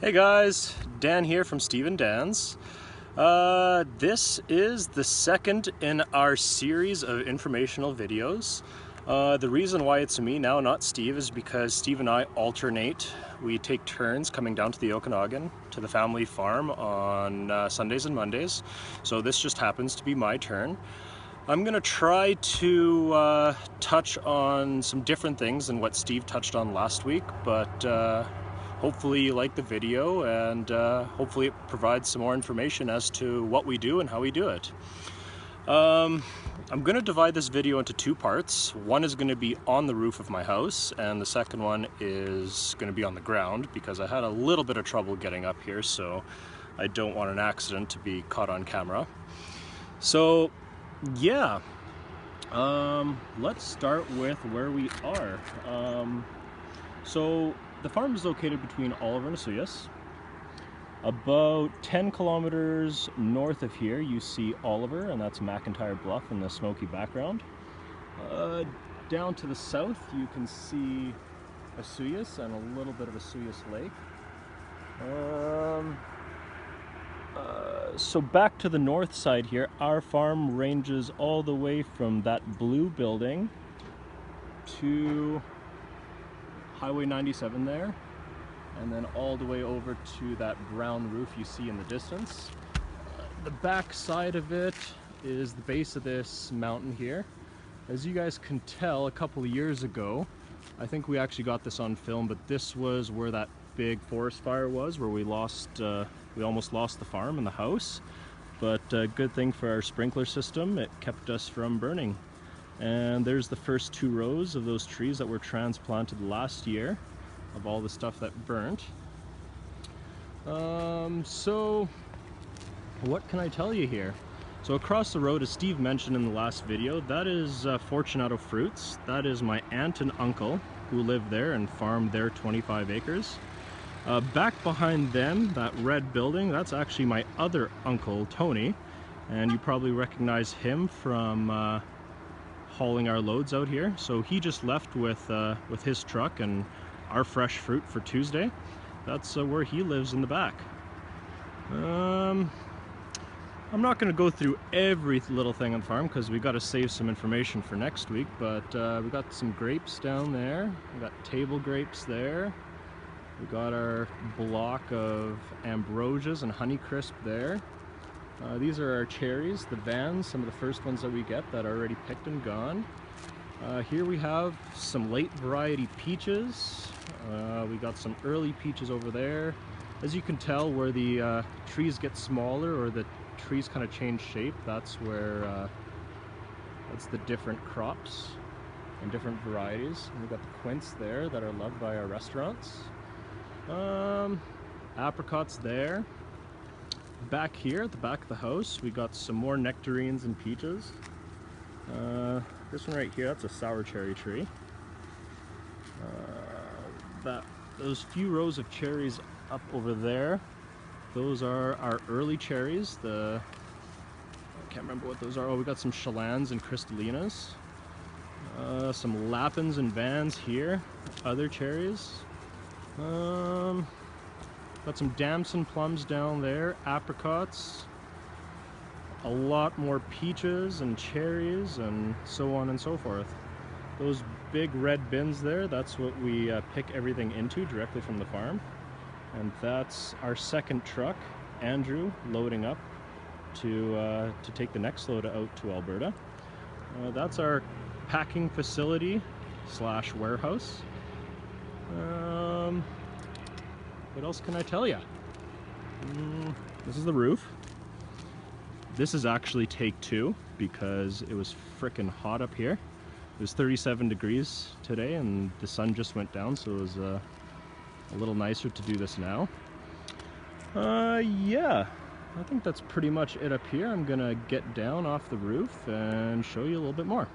Hey guys, Dan here from Steve and Dan's. This is the second in our series of informational videos. The reason why it's me now, not Steve, is because Steve and I alternate. We take turns coming down to the Okanagan, to the family farm on Sundays and Mondays. So this just happens to be my turn. I'm gonna try to touch on some different things than what Steve touched on last week, but hopefully you like the video, and hopefully it provides some more information as to what we do and how we do it. I'm going to divide this video into two parts. One is going to be on the roof of my house, and the second one is going to be on the ground because I had a little bit of trouble getting up here, so I don't want an accident to be caught on camera. So yeah, let's start with where we are. So the farm is located between Oliver and Osoyoos. About 10 kilometers north of here you see Oliver, and that's McIntyre Bluff in the smoky background. Down to the south you can see Osoyoos and a little bit of Osoyoos Lake. So back to the north side here, our farm ranges all the way from that blue building to Highway 97 there, and then all the way over to that brown roof you see in the distance. The back side of it is the base of this mountain here. As you guys can tell, a couple of years ago, I think we actually got this on film, but this was where that big forest fire was, where we almost lost the farm and the house. But good thing for our sprinkler system, it kept us from burning. And there's the first two rows of those trees that were transplanted last year of all the stuff that burnt. So what can I tell you here? So across the road, as Steve mentioned in the last video, that is Fortunato Fruits. That is my aunt and uncle who live there and farm their 25 acres. Back behind them, that red building, that's actually my other uncle, Tony. And you probably recognize him from hauling our loads out here. So he just left with his truck and our fresh fruit for Tuesday. That's where he lives in the back. I'm not going to go through every little thing on the farm because we got to save some information for next week, but we got some grapes down there. We got table grapes there. We got our block of ambrosias and Honeycrisp there. These are our cherries, the vans, some of the first ones that we get that are already picked and gone. Here we have some late variety peaches. We got some early peaches over there. As you can tell, where the trees get smaller or the trees kind of change shape, that's where that's the different crops and different varieties. And we've got the quince there that are loved by our restaurants. Apricots there. Back here at the back of the house we got some more nectarines and peaches. This one right here, that's a sour cherry tree. Those few rows of cherries up over there, those are our early cherries. I can't remember what those are. Oh, we got some Chalans and Crystallinas. Some Lapins and Vans here, other cherries. Got some damson plums down there, apricots, a lot more peaches and cherries, and so on and so forth. Those big red bins there, that's what we pick everything into directly from the farm. And that's our second truck, Andrew, loading up to take the next load out to Alberta. That's our packing facility / warehouse. What else can I tell you? This is the roof. This is actually take two because it was frickin' hot up here. It was 37 degrees today and the sun just went down, so it was a little nicer to do this now. Yeah, I think that's pretty much it up here. I'm gonna get down off the roof and show you a little bit more.